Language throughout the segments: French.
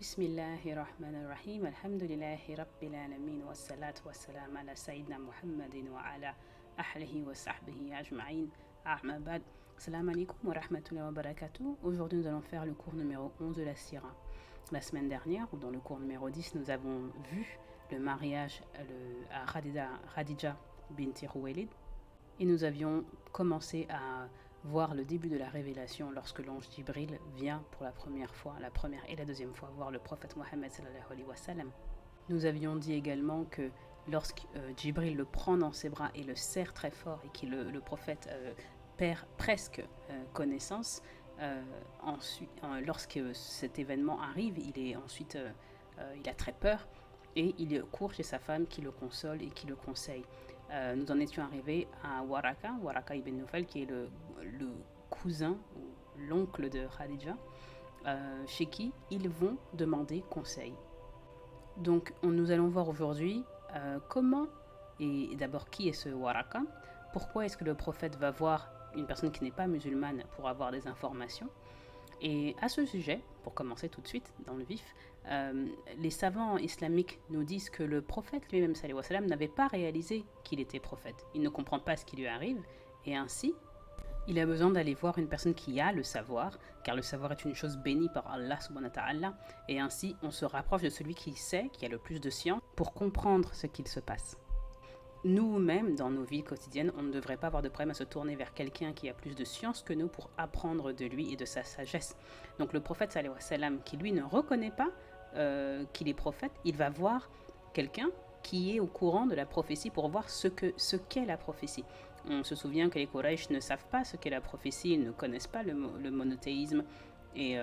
Bismillahirrahmanirrahim. Alhamdulillahi Rabbil alamin. Wa salatu wa salam ala Sayyidina Muhammadin wa ala ahlihi wa sahbihi ajma'in. Ahmabad. Salam alaikum wa rahmatullahi wa barakatuh. Aujourd'hui, nous allons faire le cours numéro 11 de la Sira. La semaine dernière, ou dans le cours numéro 10, nous avons vu le mariage à Khadija binti Khuwaylid. Et nous avions commencé à voir le début de la révélation lorsque l'ange Jibril vient pour la première fois, la première et la deuxième fois, voir le prophète Mohammed sallallahu alayhi wa sallam. Nous avions dit également que lorsque Jibril le prend dans ses bras et le serre très fort et que le prophète perd presque connaissance, lorsque cet événement arrive, il a très peur et il court chez sa femme qui le console et qui le conseille. Nous en étions arrivés à Waraka ibn Nufal, qui est le cousin ou l'oncle de Khadija, chez qui ils vont demander conseil. Donc nous allons voir aujourd'hui comment, et d'abord qui est ce Waraka, pourquoi est-ce que le prophète va voir une personne qui n'est pas musulmane pour avoir des informations. Et à ce sujet, pour commencer tout de suite dans le vif, les savants islamiques nous disent que le prophète lui-même n'avait pas réalisé qu'il était prophète. Il ne comprend pas ce qui lui arrive et ainsi, il a besoin d'aller voir une personne qui a le savoir, car le savoir est une chose bénie par Allah subhanahu wa ta'ala, et ainsi on se rapproche de celui qui sait, qui a le plus de science, pour comprendre ce qu'il se passe. Nous-mêmes, dans nos vies quotidiennes, on ne devrait pas avoir de problème à se tourner vers quelqu'un qui a plus de science que nous pour apprendre de lui et de sa sagesse. Donc le prophète sallallahu alayhi wa sallam, qui lui ne reconnaît pas qu'il est prophète, il va voir quelqu'un qui est au courant de la prophétie pour voir ce qu'est la prophétie. On se souvient que les Quraysh ne savent pas ce qu'est la prophétie, ils ne connaissent pas le monothéisme et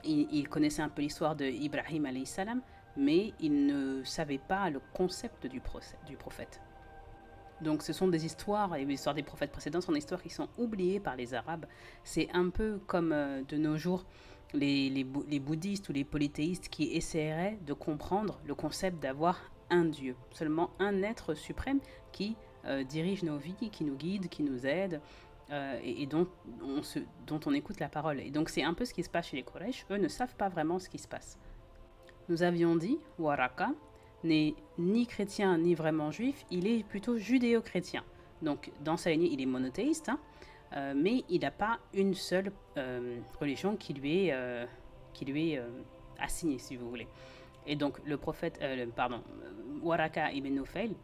ils connaissaient un peu l'histoire d'Ibrahim alayhi salam, mais ils ne savaient pas le concept du prophète. Donc ce sont des histoires, et les histoires des prophètes précédents sont des histoires qui sont oubliées par les Arabes. C'est un peu comme de nos jours les bouddhistes ou les polythéistes qui essaieraient de comprendre le concept d'avoir un Dieu, seulement un être suprême qui dirige nos vies, qui nous guide, qui nous aide, et dont on écoute la parole. Et donc c'est un peu ce qui se passe chez les Quraysh, eux ne savent pas vraiment ce qui se passe. Nous avions dit, Waraka n'est ni chrétien ni vraiment juif, il est plutôt judéo-chrétien. Donc dans sa lignée, il est monothéiste, mais il n'a pas une seule religion qui lui est assignée, si vous voulez. Et donc le prophète, Waraka ibn Nufayl,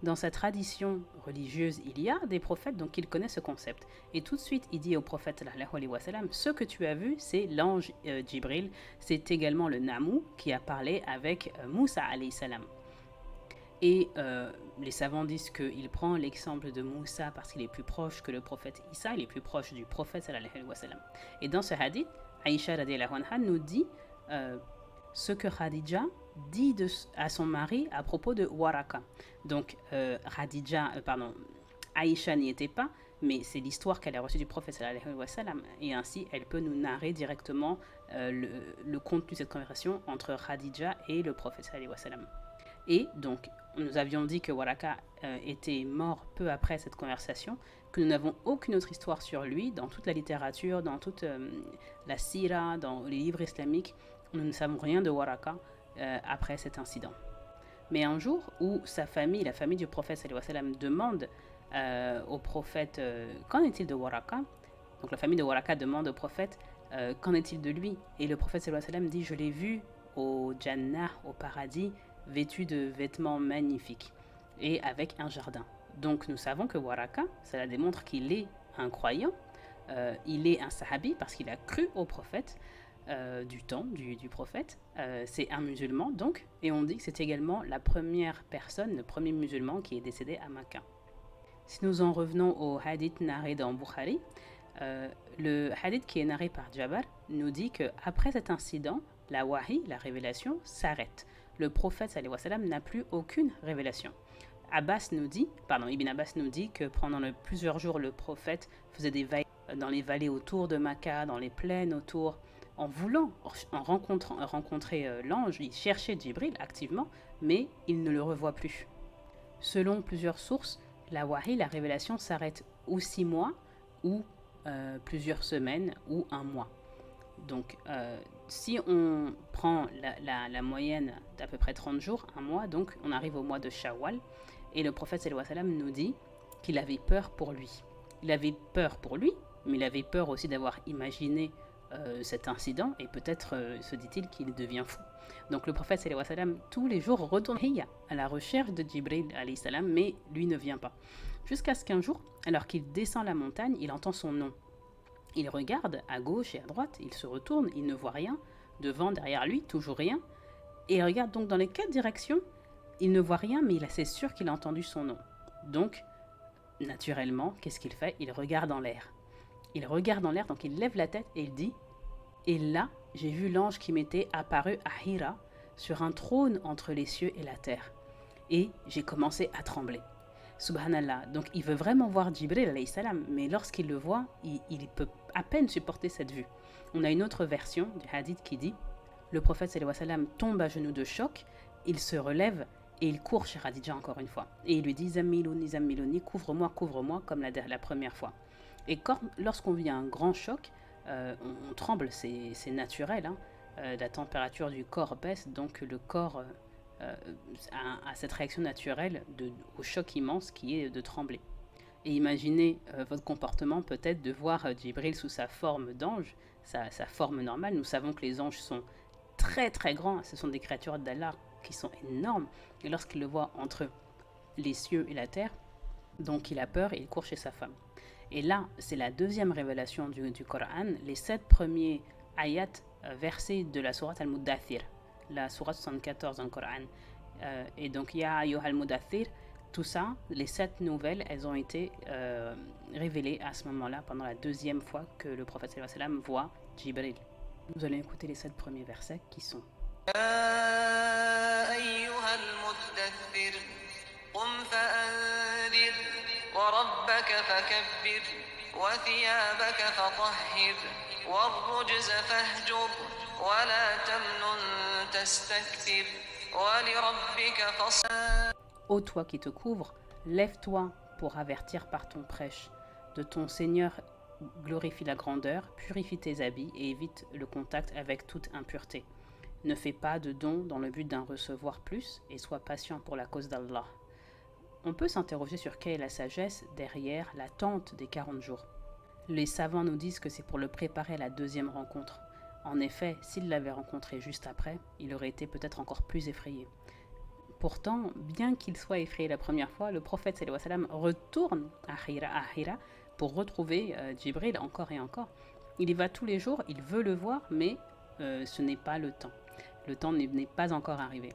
dans sa tradition religieuse, il y a des prophètes, donc il connaît ce concept. Et tout de suite, il dit au prophète, ce que tu as vu, c'est l'ange Jibril, c'est également le Namou qui a parlé avec Moussa alayhi salam. Et les savants disent qu'il prend l'exemple de Moussa parce qu'il est plus proche que le prophète Issa, il est plus proche du prophète sallallahu alayhi wa sallam. Et dans ce hadith, Aïcha radiyallahu anha nous dit ce que Khadija dit à son mari à propos de Waraka. Donc Aïcha n'y était pas, mais c'est l'histoire qu'elle a reçue du prophète sallallahu alayhi wa sallam, et ainsi elle peut nous narrer directement le contenu de cette conversation entre Khadija et le prophète sallallahu alayhi wa sallam. Et donc nous avions dit que Waraka était mort peu après cette conversation, que nous n'avons aucune autre histoire sur lui dans toute la littérature, dans toute la sira, dans les livres islamiques. Nous ne savons rien de Waraka après cet incident. Mais un jour où sa famille, la famille du prophète sallallahu alayhi wa sallam, demande au prophète qu'en est-il de Waraka. Donc la famille de Waraka demande au prophète qu'en est-il de lui. Et le prophète sallallahu alayhi wa sallam dit, je l'ai vu au Jannah, au paradis, vêtu de vêtements magnifiques et avec un jardin. Donc nous savons que Waraka, cela démontre qu'il est un croyant, il est un sahabi parce qu'il a cru au prophète du temps du prophète, c'est un musulman donc, et on dit que c'est également la première personne, le premier musulman qui est décédé à Makkah. Si nous en revenons au hadith narré dans Bukhari, le hadith qui est narré par Jabir nous dit qu'après cet incident, la wahi, la révélation, s'arrête. Le prophète sallallahu alayhi wa sallam n'a plus aucune révélation. Ibn Abbas nous dit que pendant plusieurs jours, le prophète faisait des veilles dans les vallées autour de Makkah, dans les plaines autour, en voulant rencontrer l'ange. Il cherchait Jibril activement, mais il ne le revoit plus. Selon plusieurs sources, la wahi, la révélation, s'arrête ou 6 mois, ou plusieurs semaines, ou un mois. Donc Si on prend la moyenne d'à peu près 30 jours, un mois, donc on arrive au mois de Shawwal, et le prophète sallallahu alayhi wa sallam nous dit qu'il avait peur pour lui. Il avait peur pour lui, mais il avait peur aussi d'avoir imaginé cet incident, et peut-être se dit-il qu'il devient fou. Donc le prophète sallallahu alayhi wa sallam tous les jours retourne à la recherche de Jibril alayhi salam, mais lui ne vient pas. Jusqu'à ce qu'un jour, alors qu'il descend la montagne, il entend son nom. Il regarde à gauche et à droite, il se retourne, il ne voit rien, devant, derrière lui, toujours rien, et il regarde donc dans les 4 directions, il ne voit rien, mais il est assez sûr qu'il a entendu son nom. Donc, naturellement, qu'est-ce qu'il fait? Il regarde en l'air. Il regarde en l'air, donc il lève la tête et il dit « Et là, j'ai vu l'ange qui m'était apparu à Hira, sur un trône entre les cieux et la terre. Et j'ai commencé à trembler. » Subhanallah. Donc il veut vraiment voir Jibril alayhi salam, mais lorsqu'il le voit, il peut à peine supporter cette vue. On a une autre version du hadith qui dit le prophète sallallahu alayhi wa sallam tombe à genoux de choc, il se relève et il court chez Khadija encore une fois. Et il lui dit Zammiloni, Zammiloni, couvre-moi, comme la première fois. Et lorsqu'on vit un grand choc, on tremble, c'est naturel. La température du corps baisse, donc le corps à cette réaction naturelle au choc immense qui est de trembler. Et imaginez votre comportement peut-être de voir Djibril sous sa forme d'ange, sa forme normale. Nous savons que les anges sont très très grands, ce sont des créatures d'Allah qui sont énormes. Et lorsqu'il le voit entre les cieux et la terre, donc il a peur et il court chez sa femme. Et là, c'est la deuxième révélation du Coran, les 7 premiers ayats, versets de la sourate Al-Muddathir, la sourate 74 dans le Coran. Et donc, Ya Ayyuhal Mudathir, tout ça, les 7 nouvelles, elles ont été révélées à ce moment-là, pendant la deuxième fois que le prophète sallallahu alayhi wa sallam voit Jibril. Nous allons écouter les 7 premiers versets qui sont Ya Ayyuhal Mudathir, qum fa'anzir, wa rabbaka fakabbir, wa thiyabaka fatahhir, wa rujza fahjur, wa la tamnun tastakthir. Ô toi qui te couvres, lève-toi pour avertir par ton prêche. De ton Seigneur glorifie la grandeur, purifie tes habits et évite le contact avec toute impureté. Ne fais pas de dons dans le but d'en recevoir plus et sois patient pour la cause d'Allah. On peut s'interroger sur quelle est la sagesse derrière l'attente des 40 jours. Les savants nous disent que c'est pour le préparer à la deuxième rencontre. En effet, s'il l'avait rencontré juste après, il aurait été peut-être encore plus effrayé. Pourtant, bien qu'il soit effrayé la première fois, le prophète sallallahu alayhi wa sallam retourne à Hira pour retrouver Jibril encore et encore. Il y va tous les jours, il veut le voir, mais ce n'est pas le temps. Le temps n'est pas encore arrivé.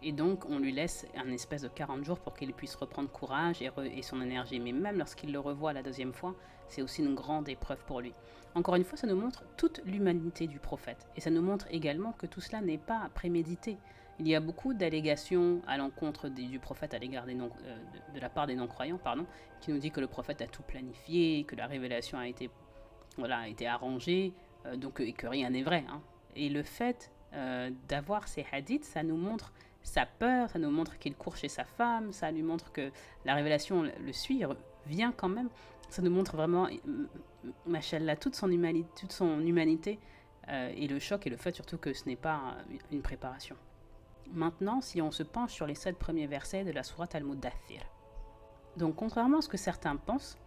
Et donc, on lui laisse un espèce de 40 jours pour qu'il puisse reprendre courage et son énergie. Mais même lorsqu'il le revoit la deuxième fois, c'est aussi une grande épreuve pour lui. Encore une fois, ça nous montre toute l'humanité du prophète. Et ça nous montre également que tout cela n'est pas prémédité. Il y a beaucoup d'allégations à l'encontre du prophète à l'égard de la part des non-croyants, qui nous dit que le prophète a tout planifié, que la révélation a été arrangée, et que rien n'est vrai. Et le fait d'avoir ces hadiths, ça nous montre sa peur, ça nous montre qu'il court chez sa femme, ça lui montre que la révélation le suit, vient quand même. Ça nous montre vraiment, machallah, toute son humanité et le choc et le fait surtout que ce n'est pas une préparation. Maintenant, si on se penche sur les 7 premiers versets de la sourate Al-Muddathir. Donc, contrairement à ce que certains pensent,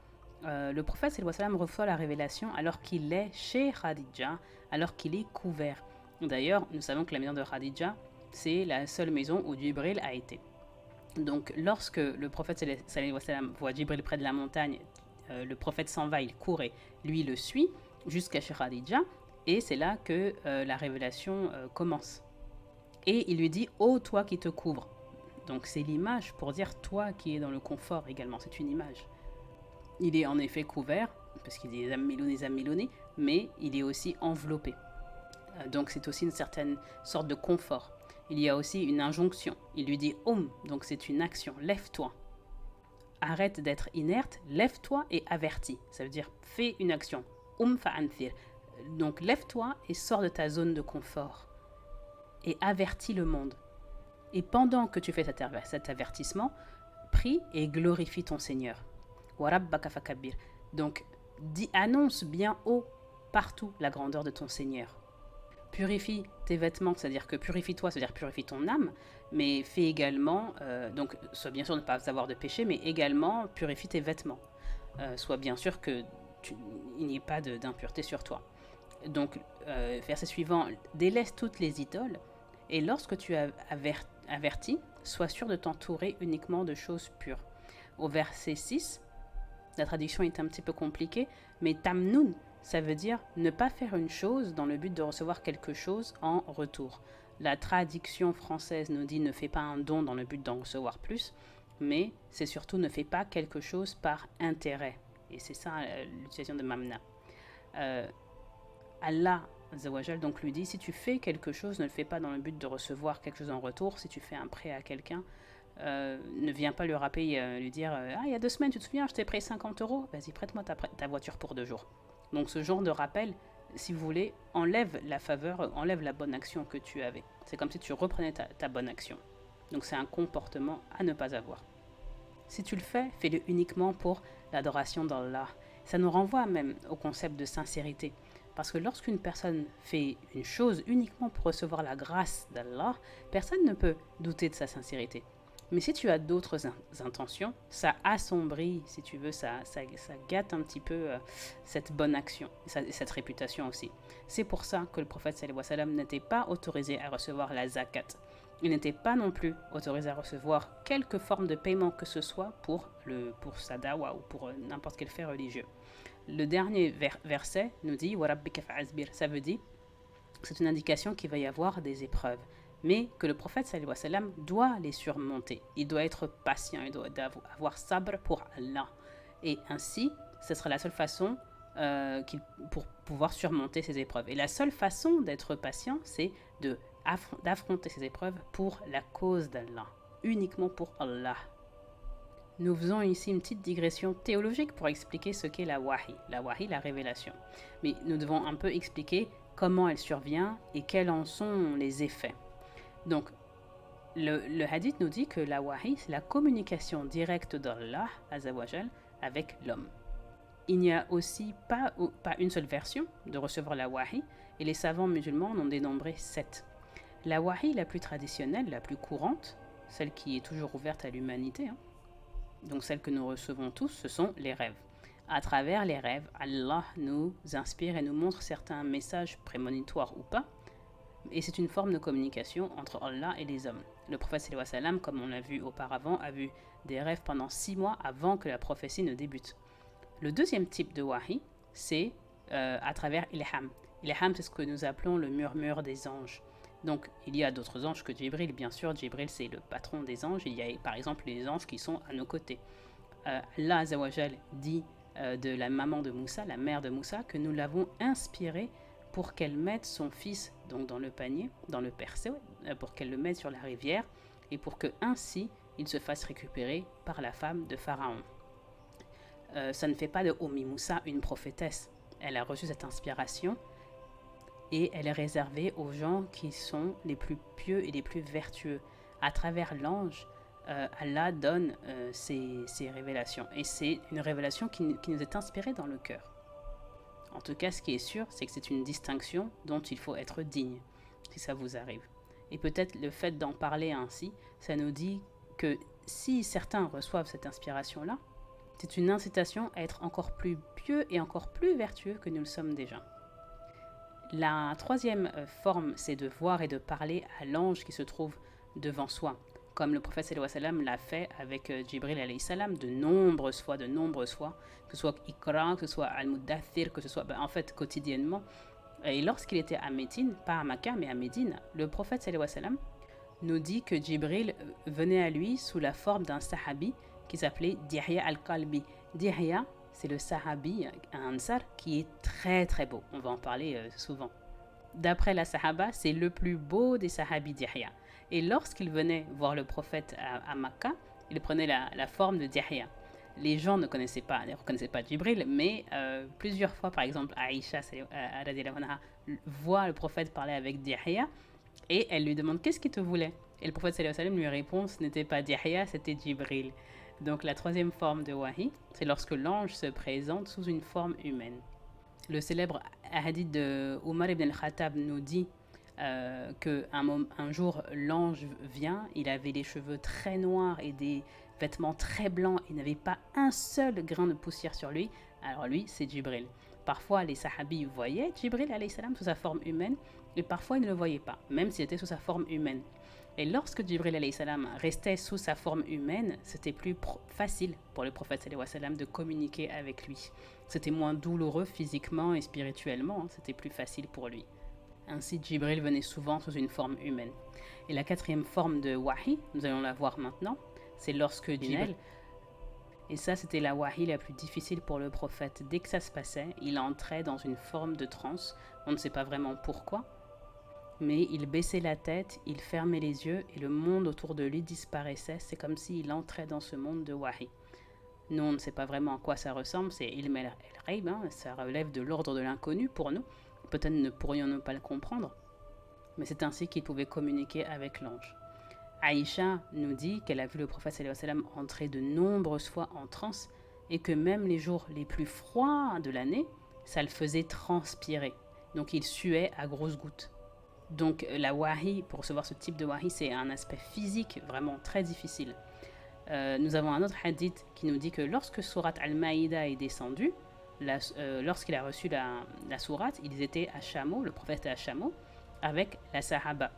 le prophète sallallahu alayhi wa sallam reçoit la révélation alors qu'il est chez Khadija, alors qu'il est couvert. D'ailleurs, nous savons que la maison de Khadija, c'est la seule maison où Jibril a été. Donc, lorsque le prophète sallallahu alayhi wa sallam voit Jibril près de la montagne, le prophète s'en va, il court et lui le suit jusqu'à chez Khadija, et c'est là que la révélation commence. Et il lui dit « Ô toi qui te couvres ». Donc c'est l'image pour dire « toi qui es dans le confort » également, c'est une image. Il est en effet couvert, parce qu'il dit « Zammiloni », mais il est aussi enveloppé. Donc c'est aussi une certaine sorte de confort. Il y a aussi une injonction. Il lui dit « donc c'est une action, lève-toi ». Arrête d'être inerte, lève-toi et avertis. Ça veut dire fais une action. Fa'anthir. Donc lève-toi et sors de ta zone de confort. Et avertis le monde. Et pendant que tu fais cet avertissement, prie et glorifie ton Seigneur. Wa rabbaka fakabbir. Donc annonce bien haut partout la grandeur de ton Seigneur. purifie tes vêtements, c'est-à-dire que purifie-toi, c'est-à-dire purifie ton âme, mais fais également, donc sois bien sûr de ne pas avoir de péché, mais également purifie tes vêtements. Sois bien sûr que il n'y ait pas d'impureté sur toi. Donc, verset suivant, délaisse toutes les idoles, et lorsque tu as averti, sois sûr de t'entourer uniquement de choses pures. Au verset 6, la traduction est un petit peu compliquée, mais tamnoun, ça veut dire ne pas faire une chose dans le but de recevoir quelque chose en retour. La traduction française nous dit ne fais pas un don dans le but d'en recevoir plus, mais c'est surtout ne fais pas quelque chose par intérêt. Et c'est ça l'utilisation de mamna. Allah Azawajal donc lui dit si tu fais quelque chose, ne le fais pas dans le but de recevoir quelque chose en retour. Si tu fais un prêt à quelqu'un, ne viens pas lui rappeler, lui dire ah, il y a 2 semaines, tu te souviens, je t'ai prêté 50 euros, vas-y, prête-moi ta voiture pour 2 jours. Donc, ce genre de rappel, si vous voulez, enlève la faveur, enlève la bonne action que tu avais. C'est comme si tu reprenais ta bonne action. Donc, c'est un comportement à ne pas avoir. Si tu le fais, fais-le uniquement pour l'adoration d'Allah. Ça nous renvoie même au concept de sincérité. Parce que lorsqu'une personne fait une chose uniquement pour recevoir la grâce d'Allah, personne ne peut douter de sa sincérité. Mais si tu as d'autres intentions, ça assombrit, si tu veux, ça gâte un petit peu cette bonne action, cette réputation aussi. C'est pour ça que le prophète sallallahu alayhi wa sallam n'était pas autorisé à recevoir la zakat. Il n'était pas non plus autorisé à recevoir quelque forme de paiement que ce soit pour sa dawa ou pour n'importe quel fait religieux. Le dernier verset nous dit « Wa rabbika fa'azbir ». Ça veut dire c'est une indication qu'il va y avoir des épreuves, mais que le prophète sallallahu alayhi wa sallam doit les surmonter. Il doit être patient, il doit avoir sabr pour Allah. Et ainsi, ce sera la seule façon pour pouvoir surmonter ces épreuves. Et la seule façon d'être patient, c'est d'affronter ces épreuves pour la cause d'Allah, uniquement pour Allah. Nous faisons ici une petite digression théologique pour expliquer ce qu'est la wahi, la révélation. Mais nous devons un peu expliquer comment elle survient et quels en sont les effets. Donc, le hadith nous dit que la wahi, c'est la communication directe d'Allah Azawajal avec l'homme. Il n'y a aussi pas une seule version de recevoir la wahi, et les savants musulmans en ont dénombré 7. La wahi la plus traditionnelle, la plus courante, celle qui est toujours ouverte à l'humanité, donc celle que nous recevons tous, ce sont les rêves. À travers les rêves, Allah nous inspire et nous montre certains messages prémonitoires ou pas, et c'est une forme de communication entre Allah et les hommes. Le prophète sallallahu alayhi wa sallam, comme on l'a vu auparavant, a vu des rêves pendant 6 mois avant que la prophétie ne débute. Le deuxième type de wahi, c'est à travers ilham. Ilham, c'est ce que nous appelons le murmure des anges. Donc, il y a d'autres anges que Jibril, bien sûr. Jibril, c'est le patron des anges. Il y a par exemple les anges qui sont à nos côtés. Allah Azawajal dit de la maman de Moussa, la mère de Moussa, que nous l'avons inspirée pour qu'elle mette son fils donc dans le panier, dans le percé, pour qu'elle le mette sur la rivière et pour que ainsi il se fasse récupérer par la femme de Pharaon. Ça ne fait pas de Ummi Moussa une prophétesse. Elle a reçu cette inspiration et elle est réservée aux gens qui sont les plus pieux et les plus vertueux. À travers l'ange, Allah donne ces révélations. Et c'est une révélation qui nous est inspirée dans le cœur. En tout cas, ce qui est sûr, c'est que c'est une distinction dont il faut être digne, si ça vous arrive. Et peut-être le fait d'en parler ainsi, ça nous dit que si certains reçoivent cette inspiration-là, c'est une incitation à être encore plus pieux et encore plus vertueux que nous le sommes déjà. La troisième forme, c'est de voir et de parler à l'ange qui se trouve devant soi, comme le prophète sallallahu alayhi wa sallam l'a fait avec Jibril alayhi salam de nombreuses fois, que ce soit Iqra, que ce soit Al-Muddathir, que ce soit en fait quotidiennement. Et lorsqu'il était à Médine, pas à Makkah mais à Médine, le prophète sallallahu alayhi wa sallam nous dit que Jibril venait à lui sous la forme d'un sahabi qui s'appelait Dihya al-Qalbi. Dihya, c'est le sahabi, un ansar, qui est très très beau. On va en parler souvent. D'après la sahaba, c'est le plus beau des sahabis Dihya. Et lorsqu'il venait voir le prophète à Makkah, il prenait la forme de Dihya. Les gens ne reconnaissaient pas Jibril, mais plusieurs fois, par exemple, Aïcha voit le prophète parler avec Dihya et elle lui demande qu'est-ce qu'il te voulait. Et le prophète sallallahu alayhi wa sallam lui répond ce n'était pas Dihya, c'était Jibril. Donc la troisième forme de wahi, c'est lorsque l'ange se présente sous une forme humaine. Le célèbre hadith de Omar ibn al-Khattab nous dit un jour l'ange vient, il avait les cheveux très noirs et des vêtements très blancs, il n'avait pas un seul grain de poussière sur lui. Alors lui, c'est Jibril. Parfois, les sahabis voyaient Jibril alayhi salam sous sa forme humaine, et parfois ils ne le voyaient pas, même s'il était sous sa forme humaine. Et lorsque Jibril alayhi salam restait sous sa forme humaine, c'était plus facile pour le prophète sallallahu alayhi wa sallam de communiquer avec lui. C'était moins douloureux physiquement et spirituellement, c'était plus facile pour lui. Ainsi, Jibril venait souvent sous une forme humaine. Et la quatrième forme de wahi, nous allons la voir maintenant, c'est lorsque Jibril, et ça c'était la wahi la plus difficile pour le prophète. Dès que ça se passait, il entrait dans une forme de transe, on ne sait pas vraiment pourquoi, mais il baissait la tête, il fermait les yeux et le monde autour de lui disparaissait. C'est comme s'il entrait dans ce monde de wahi. Nous, on ne sait pas vraiment à quoi ça ressemble, c'est ilm el-ghaib, ça relève de l'ordre de l'inconnu pour nous. Peut-être ne pourrions-nous pas le comprendre, mais c'est ainsi qu'il pouvait communiquer avec l'ange. Aïcha nous dit qu'elle a vu le prophète sallallahu alayhi wa sallam entrer de nombreuses fois en transe et que même les jours les plus froids de l'année, ça le faisait transpirer. Donc il suait à grosses gouttes. Donc la wahi, pour recevoir ce type de wahi, c'est un aspect physique vraiment très difficile. Nous avons un autre hadith qui nous dit que lorsque Surat Al-Maïda est descendue, lorsqu'il a reçu la sourate, ils étaient à chameau, le prophète était à chameau, avec la sahaba.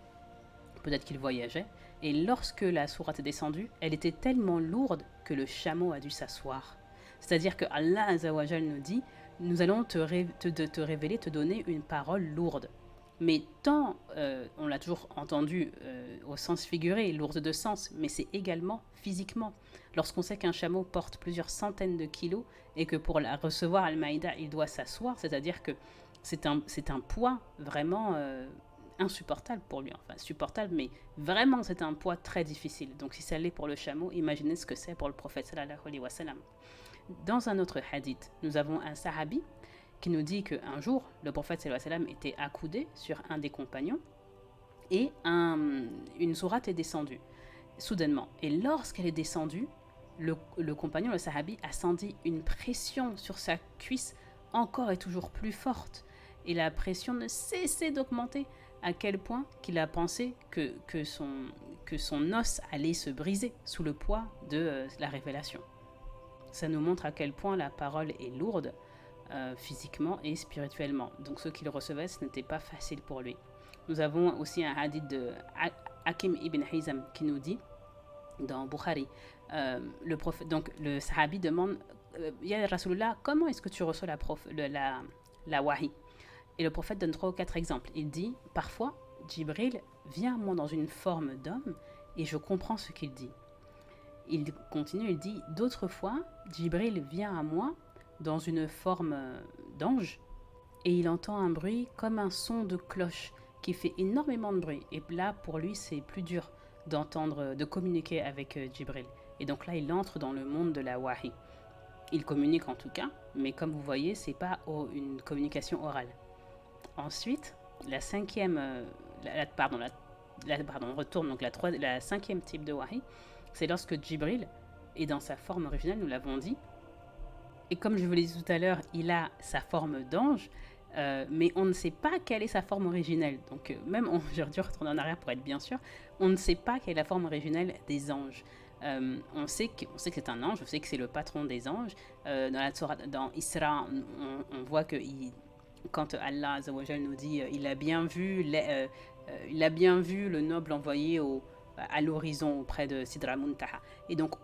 Peut-être qu'il voyageait. Et lorsque la sourate est descendue, elle était tellement lourde que le chameau a dû s'asseoir. C'est-à-dire que Allah Azzawajal nous dit, nous allons te révéler, te donner une parole lourde. Mais tant, on l'a toujours entendu au sens figuré, lourde de sens, mais c'est également physiquement. Lorsqu'on sait qu'un chameau porte plusieurs centaines de kilos et que pour la recevoir Al-Maïda, il doit s'asseoir, c'est-à-dire que c'est un poids vraiment insupportable pour lui. Enfin, supportable, mais vraiment c'est un poids très difficile. Donc si ça l'est pour le chameau, imaginez ce que c'est pour le prophète sallallahu alayhi wa sallam. Dans un autre hadith, nous avons un sahabi qui nous dit qu'un jour, le prophète sallallahu alayhi wa sallam était accoudé sur un des compagnons et une sourate est descendue soudainement. Et lorsqu'elle est descendue, le compagnon, le sahabi, a senti une pression sur sa cuisse encore et toujours plus forte. Et la pression ne cessait d'augmenter à quel point qu'il a pensé que son os allait se briser sous le poids de la révélation. Ça nous montre à quel point la parole est lourde physiquement et spirituellement. Donc ce qu'il recevait, ce n'était pas facile pour lui. Nous avons aussi un hadith de Hakim ibn Hizam qui nous dit, dans Bukhari, donc le sahabi demande Ya Rasulullah, comment est-ce que tu reçois la wahi? Et le prophète donne 3 ou 4 exemples. Il dit, parfois, Jibril vient à moi dans une forme d'homme et je comprends ce qu'il dit. Il continue, il dit, d'autres fois, Jibril vient à moi dans une forme d'ange et il entend un bruit comme un son de cloche qui fait énormément de bruit. Et là, pour lui, c'est plus dur de communiquer avec Jibril. Et donc là, il entre dans le monde de la wahi. Il communique en tout cas, mais comme vous voyez, c'est pas une communication orale. Ensuite, la cinquième, on retourne donc la cinquième type de wahi, c'est lorsque Jibril est dans sa forme originelle, nous l'avons dit. Et comme je vous l'ai dit tout à l'heure, il a sa forme d'ange, mais on ne sait pas quelle est sa forme originelle. Donc j'aurais dû retourner en arrière pour être bien sûr, on ne sait pas quelle est la forme originelle des anges. On sait que c'est un ange, on sait que c'est le patron des anges. Dans Isra, on voit que quand Allah Azzawajal nous dit il a bien vu le noble envoyé à l'horizon auprès de Sidra Muntaha. Et donc,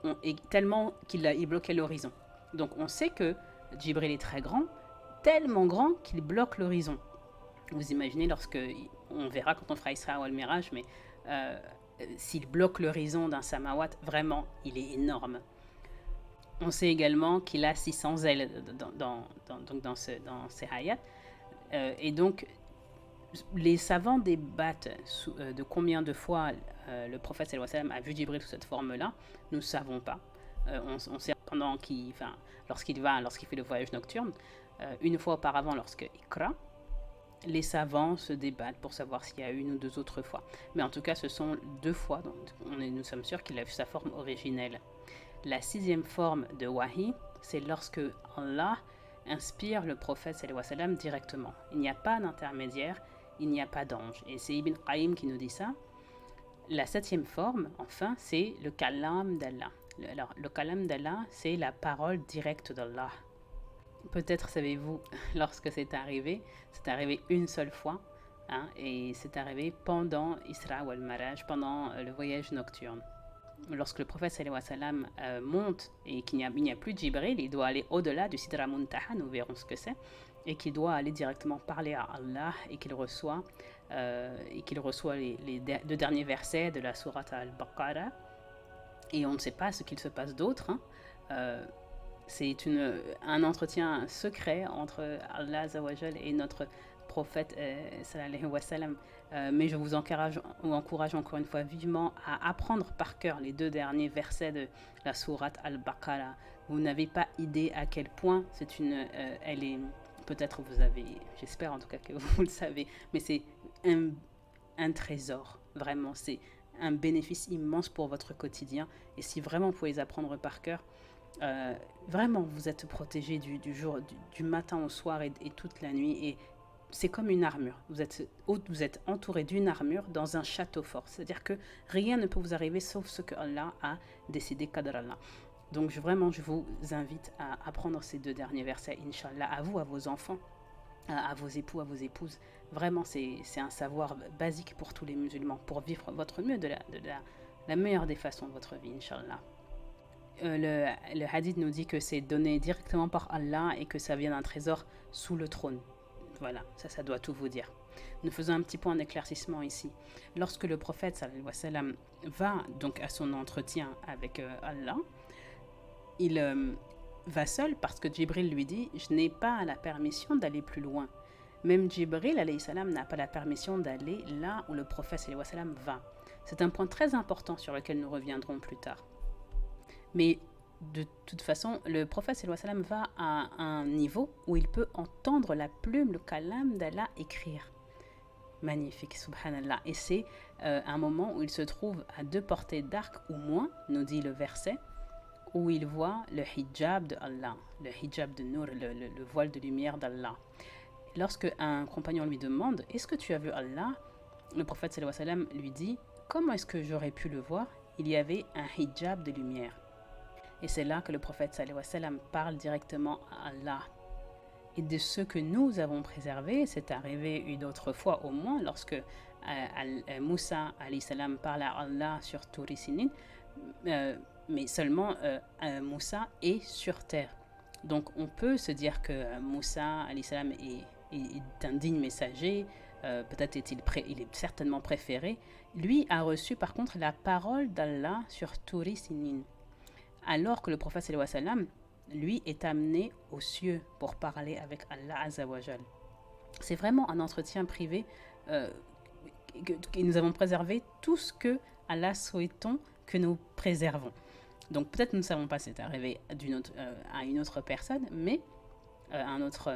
tellement qu'il bloquait l'horizon. Donc, on sait que Jibril est très grand, tellement grand qu'il bloque l'horizon. Vous imaginez on verra quand on fera Isra ou Al-Miraj, mais s'il bloque l'horizon d'un samawat, vraiment, il est énorme. On sait également qu'il a 600 ailes dans ces ayats. Et donc, les savants débattent de combien de fois le prophète sallallahu alayhi wa sallam a vu Jibril sous cette forme-là. Nous ne savons pas. On sait lorsqu'il fait le voyage nocturne, une fois auparavant lorsque Iqra, les savants se débattent pour savoir s'il y a une ou 2 autres fois. Mais en tout cas, ce sont 2 fois, donc nous sommes sûrs qu'il a vu sa forme originelle. La 6e forme de wahi, c'est lorsque Allah inspire le prophète sallallahu alayhi wa sallam directement. Il n'y a pas d'intermédiaire, il n'y a pas d'ange. Et c'est Ibn Qayyim qui nous dit ça. La septième forme, enfin, c'est le kalam d'Allah. Alors, le kalam d'Allah, c'est la parole directe d'Allah. Peut-être savez-vous, lorsque c'est arrivé une seule fois, hein, et c'est arrivé pendant Isra ou al-Maraj, pendant le voyage nocturne. Lorsque le prophète sallallahu alayhi wa sallam monte et qu'il n'y a plus de Jibril, il doit aller au-delà du Sidra Muntaha, nous verrons ce que c'est, et qu'il doit aller directement parler à Allah et qu'il reçoit les deux derniers versets de la sourate al-Baqarah. Et on ne sait pas ce qu'il se passe d'autre. C'est un entretien secret entre Allah Azawajal et notre prophète sallallahu alayhi wa sallam. Mais je vous encourage encore une fois vivement à apprendre par cœur les deux derniers versets de la sourate al-Baqarah. Vous n'avez pas idée à quel point elle est, peut-être vous avez, j'espère en tout cas que vous le savez, mais c'est un trésor, vraiment, c'est un bénéfice immense pour votre quotidien. Et si vraiment vous pouvez les apprendre par cœur, vraiment vous êtes protégé du matin au soir et toute la nuit. Et c'est comme une armure. Vous êtes entouré d'une armure dans un château fort. C'est-à-dire que rien ne peut vous arriver sauf ce que Allah a décidé, qadar Allah. Donc je vous invite à apprendre ces deux derniers versets, Inch'Allah, à vous, à vos enfants, à vos époux, à vos épouses. Vraiment, c'est un savoir basique pour tous les musulmans, pour vivre votre mieux de la meilleure des façons de votre vie, Inch'Allah. Le hadith nous dit que c'est donné directement par Allah et que ça vient d'un trésor sous le trône. Voilà, ça doit tout vous dire. Nous faisons un petit point d'éclaircissement ici. Lorsque le prophète sallallahu alayhi wa sallam va donc à son entretien avec Allah, il va seul parce que Jibril lui dit « Je n'ai pas la permission d'aller plus loin ». Même Jibril alayhi salam n'a pas la permission d'aller là où le prophète sallallahu alayhi wa sallam va. C'est un point très important sur lequel nous reviendrons plus tard. Mais de toute façon, le prophète sallallahu alayhi wa sallam va à un niveau où il peut entendre la plume, le kalam d'Allah écrire. Magnifique, subhanallah. Et c'est un moment où il se trouve à 2 portées d'arc ou moins, nous dit le verset, où il voit le hijab de Allah, le hijab de Nour, le voile de lumière d'Allah. Lorsque un compagnon lui demande « Est-ce que tu as vu Allah ?» Le prophète sallallahu alayhi wa sallam lui dit « Comment est-ce que j'aurais pu le voir ?» Il y avait un hijab de lumière. Et c'est là que le prophète sallallahu alayhi wa sallam parle directement à Allah. Et de ce que nous avons préservé, c'est arrivé une autre fois au moins, lorsque Moussa alayhi salam parle à Allah sur Touri Sinin, mais seulement Moussa est sur terre. Donc on peut se dire que Moussa alayhi salam est un digne messager, peut-être il est certainement préféré. Lui a reçu par contre la parole d'Allah sur Touri Sinin. Alors que le prophète sallallahu alayhi wa sallam, lui, est amené aux cieux pour parler avec Allah Azawajal. C'est vraiment un entretien privé que nous avons préservé tout ce que Allah souhaitons que nous préservons. Donc peut-être nous ne savons pas c'est arrivé à une autre personne, mais un autre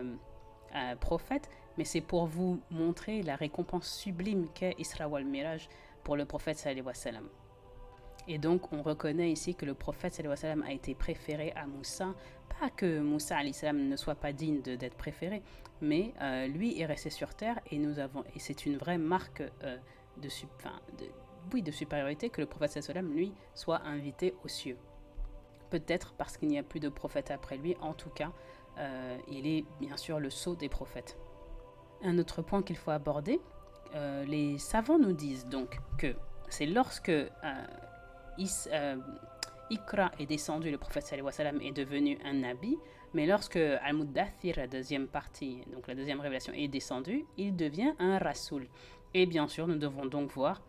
prophète, mais c'est pour vous montrer la récompense sublime qu'est Isra wal Miraj pour le prophète sallallahu alayhi wa sallam. Et donc, on reconnaît ici que le prophète sallallahu alayhi wa sallam a été préféré à Moussa. Pas que Moussa alayhi salam ne soit pas digne d'être préféré, mais lui est resté sur terre et c'est une vraie marque de supériorité que le prophète sallallahu alayhi wa sallam, lui, soit invité aux cieux. Peut-être parce qu'il n'y a plus de prophète après lui, en tout cas, il est bien sûr le sceau des prophètes. Un autre point qu'il faut aborder, les savants nous disent donc que c'est lorsque Iqra est descendu, le prophète sallallahu alayhi wa sallam est devenu un nabi, mais lorsque Al-Muddathir, la deuxième partie, donc la deuxième révélation, est descendue, il devient un rasoul. Et bien sûr, nous devons donc voir